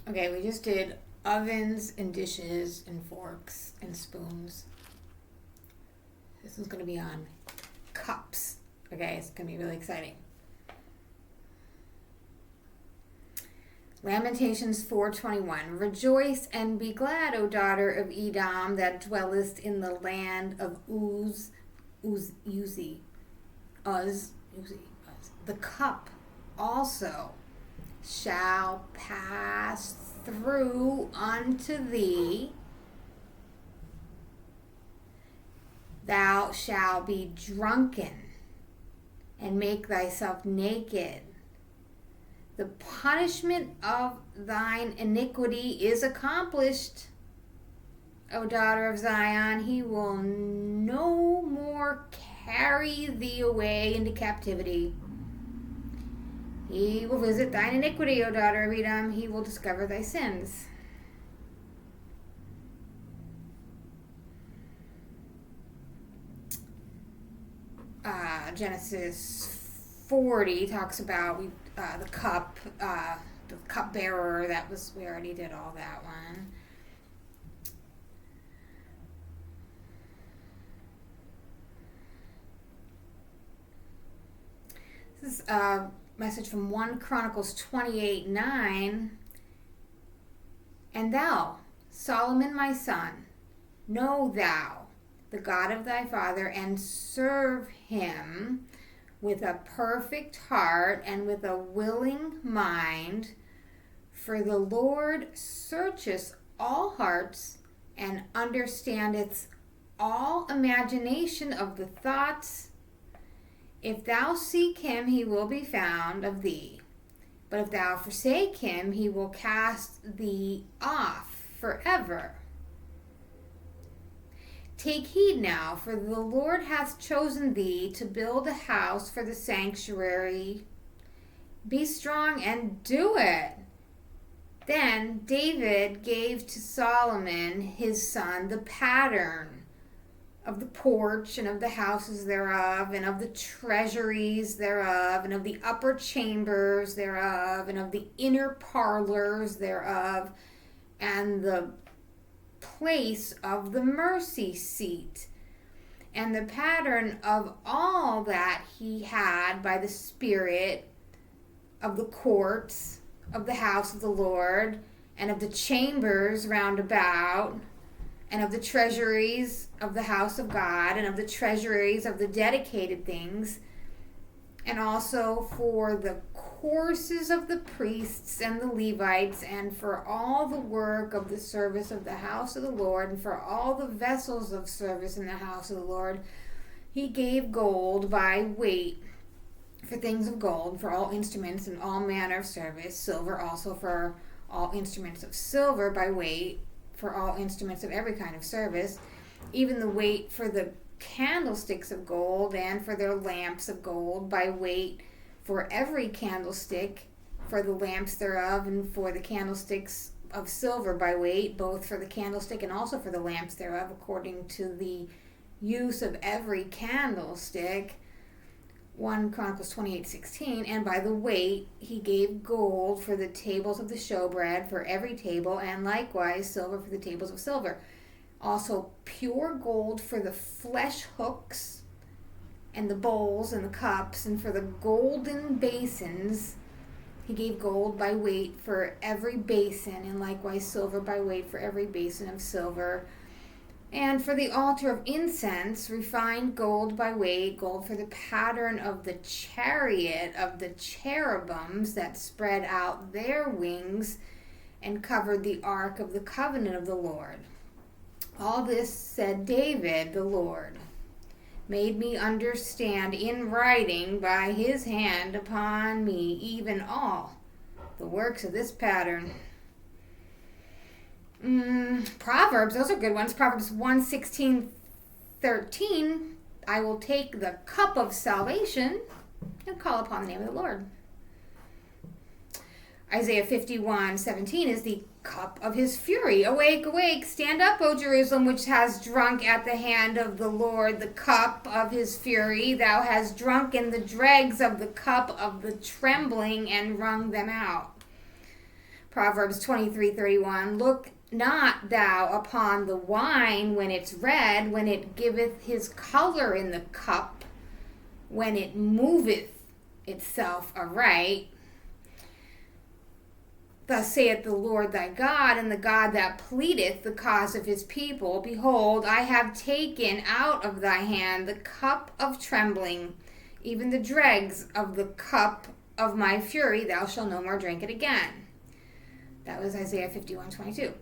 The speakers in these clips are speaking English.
Okay, we just did ovens and dishes and forks and spoons. This one's going to be on cups. Okay, it's going to be really exciting. Lamentations 4:21. Rejoice and be glad, O daughter of Edom, that dwellest in the land of Uz. The cup also shall pass through unto thee. Thou shalt be drunken and make thyself naked. The punishment of thine iniquity is accomplished, O daughter of Zion. He will no more carry thee away into captivity. He will visit thine iniquity, O daughter of Edom. He will discover thy sins. Genesis 40 talks about the cupbearer. We already did all that one. This is a message from 1 Chronicles 28:9. And thou, Solomon my son, know thou the God of thy father, and serve him with a perfect heart and with a willing mind. For the Lord searcheth all hearts and understandeth all imagination of the thoughts. If thou seek him, he will be found of thee. But if thou forsake him, he will cast thee off forever. Take heed now, for the Lord hath chosen thee to build a house for the sanctuary. Be strong and do it. Then David gave to Solomon his son the pattern of the porch and of the houses thereof, and of the treasuries thereof, and of the upper chambers thereof, and of the inner parlors thereof, and the place of the mercy seat, and the pattern of all that he had by the Spirit of the courts of the house of the Lord, and of the chambers round about, and of the treasuries of the house of God, and of the treasuries of the dedicated things, and also for the courses of the priests and the Levites, and for all the work of the service of the house of the Lord, and for all the vessels of service in the house of the Lord. He gave gold by weight for things of gold, for all instruments and all manner of service, silver also for all instruments of silver by weight, for all instruments of every kind of service, even the weight for the candlesticks of gold, and for their lamps of gold by weight, for every candlestick, for the lamps thereof, and for the candlesticks of silver by weight, both for the candlestick and also for the lamps thereof, according to the use of every candlestick. 1 Chronicles 28:16. And by the weight he gave gold for the tables of the showbread, for every table, and likewise silver for the tables of silver. Also pure gold for the flesh hooks, and the bowls and the cups, and for the golden basins he gave gold by weight for every basin, and likewise silver by weight for every basin of silver. And for the altar of incense, refined gold by weight, gold for the pattern of the chariot of the cherubims that spread out their wings and covered the ark of the covenant of the Lord. All this said David, the Lord made me understand in writing by his hand upon me, even all the works of this pattern. Proverbs, those are good ones. Proverbs 1:16-13. I will take the cup of salvation and call upon the name of the Lord. Isaiah 51:17 is the cup of his fury. Awake, awake, stand up, O Jerusalem, which has drunk at the hand of the Lord the cup of his fury. Thou hast drunken the dregs of the cup of the trembling and wrung them out. Proverbs 23:31, look not thou upon the wine when it's red, when it giveth his color in the cup, when it moveth itself aright. Thus saith the Lord thy God, and the God that pleadeth the cause of his people. Behold, I have taken out of thy hand the cup of trembling, even the dregs of the cup of my fury. Thou shalt no more drink it again. That was Isaiah 51:22.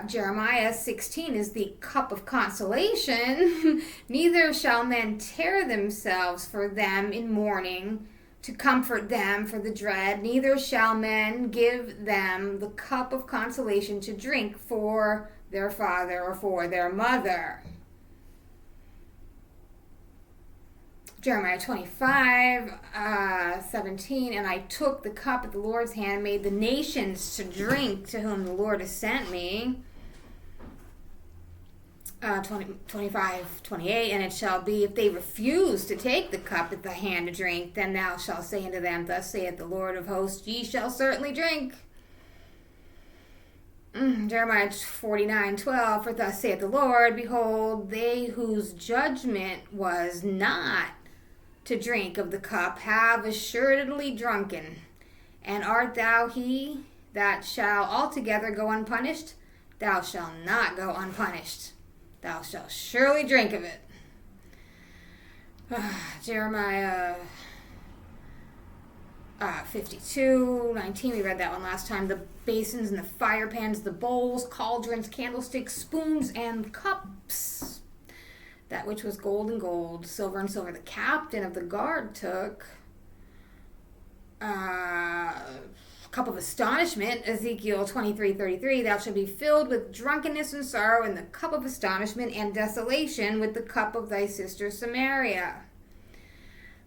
Jeremiah 16 is the cup of consolation. Neither shall men tear themselves for them in mourning, to comfort them for the dread. Neither shall men give them the cup of consolation to drink for their father or for their mother. Jeremiah 25:17, and I took the cup at the Lord's hand, made the nations to drink to whom the Lord has sent me. 25:28, and it shall be, if they refuse to take the cup at thy hand to drink, then thou shalt say unto them, thus saith the Lord of hosts, ye shall certainly drink. Jeremiah 49:12, for thus saith the Lord, behold, they whose judgment was not to drink of the cup have assuredly drunken. And art thou he that shall altogether go unpunished? Thou shalt not go unpunished. Thou shalt surely drink of it. Jeremiah 52:19, we read that one last time. The basins and the fire pans, the bowls, cauldrons, candlesticks, spoons, and cups. That which was gold and gold, silver and silver. The captain of the guard took cup of astonishment, Ezekiel 23:33, thou shalt be filled with drunkenness and sorrow, and the cup of astonishment and desolation with the cup of thy sister Samaria.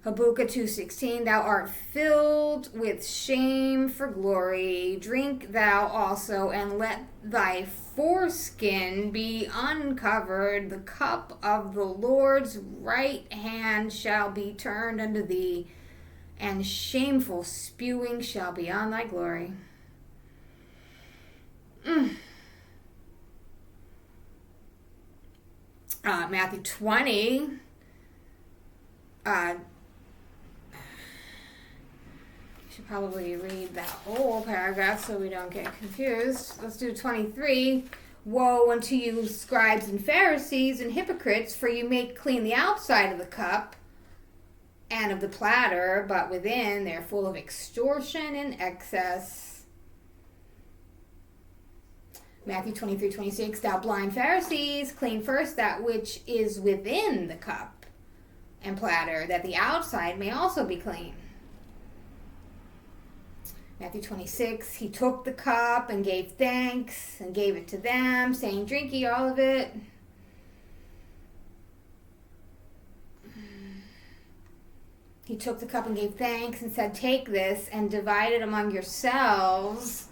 Habakkuk 2:16, thou art filled with shame for glory. Drink thou also, and let thy foreskin be uncovered. The cup of the Lord's right hand shall be turned unto thee, and shameful spewing shall be on thy glory. Matthew 20. Should probably read that whole paragraph so we don't get confused. Let's do 23. Woe unto you, scribes and Pharisees and hypocrites, for you make clean the outside of the cup and of the platter, but within they're full of extortion and excess. Matthew 23:26, thou blind Pharisees, clean first that which is within the cup and platter, that the outside may also be clean. Matthew 26, he took the cup and gave thanks and gave it to them, saying, drink ye all of it. He took the cup and gave thanks and said, take this and divide it among yourselves.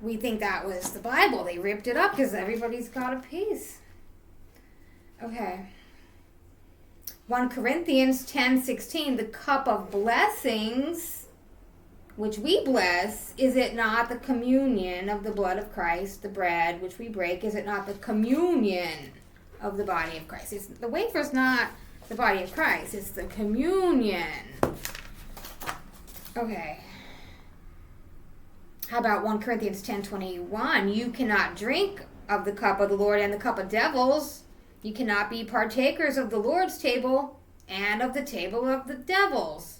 We think that was the Bible. They ripped it up because everybody's got a piece. Okay. 1 Corinthians 10:16, the cup of blessings, which we bless, is it not the communion of the blood of Christ? The bread which we break, is it not the communion of the body of Christ? It's, the wafer's not the body of Christ, it's the communion. Okay. How about 1 Corinthians 10:21? You cannot drink of the cup of the Lord and the cup of devils. You cannot be partakers of the Lord's table and of the table of the devils.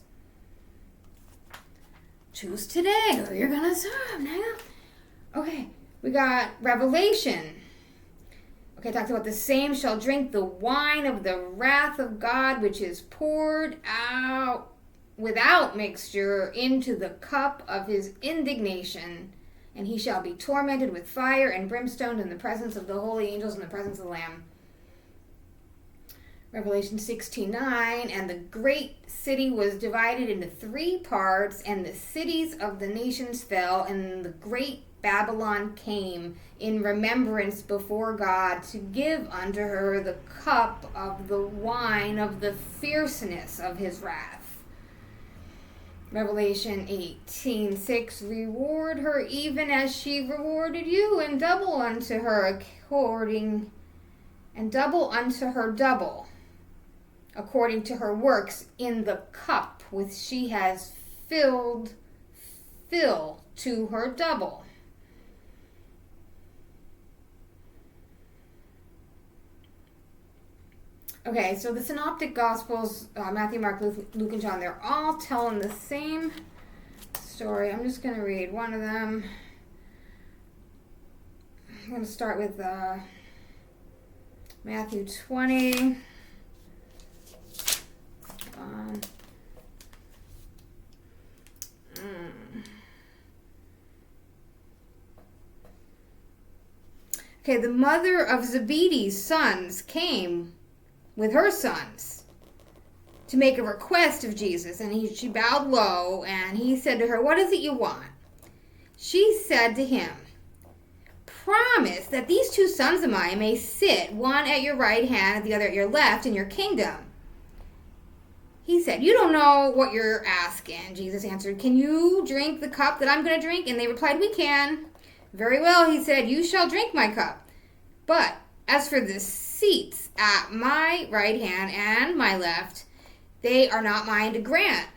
Choose today who you're going to serve now. Okay, we got Revelation. Okay, talks about the same shall drink the wine of the wrath of God, which is poured out without mixture into the cup of his indignation. And he shall be tormented with fire and brimstone in the presence of the holy angels and the presence of the Lamb. Revelation 16:9, and the great city was divided into 3 parts, and the cities of the nations fell, and the great Babylon came in remembrance before God to give unto her the cup of the wine of the fierceness of his wrath. Revelation 18:6, reward her even as she rewarded you, and double unto her according, and double unto her double, according to her works in the cup which she has filled, fill to her double. Okay, so the Synoptic Gospels, Matthew, Mark, Luke, and John, they're all telling the same story. I'm just going to read one of them. I'm going to start with Matthew 20. Okay, the mother of Zebedee's sons came with her sons to make a request of Jesus, and she bowed low, and he said to her, what is it you want? She said to him, promise that these two sons of mine may sit, one at your right hand and the other at your left, in your kingdom. He said, you don't know what you're asking. Jesus answered, can you drink the cup that I'm going to drink? And they replied, we can. Very well, he said, you shall drink my cup. But as for the seats at my right hand and my left, they are not mine to grant.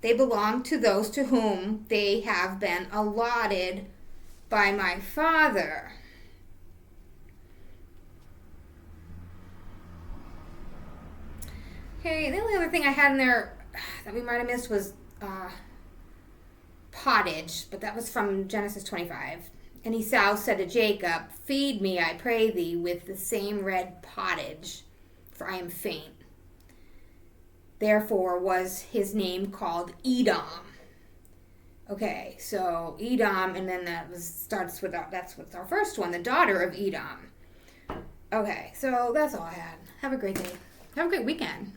They belong to those to whom they have been allotted by my Father. Okay, the only other thing I had in there that we might have missed was pottage, but that was from Genesis 25. And Esau said to Jacob, feed me, I pray thee, with the same red pottage, for I am faint. Therefore was his name called Edom. Okay, so Edom, and then that's what's our first one, the daughter of Edom. Okay, so that's all I had. Have a great day. Have a great weekend.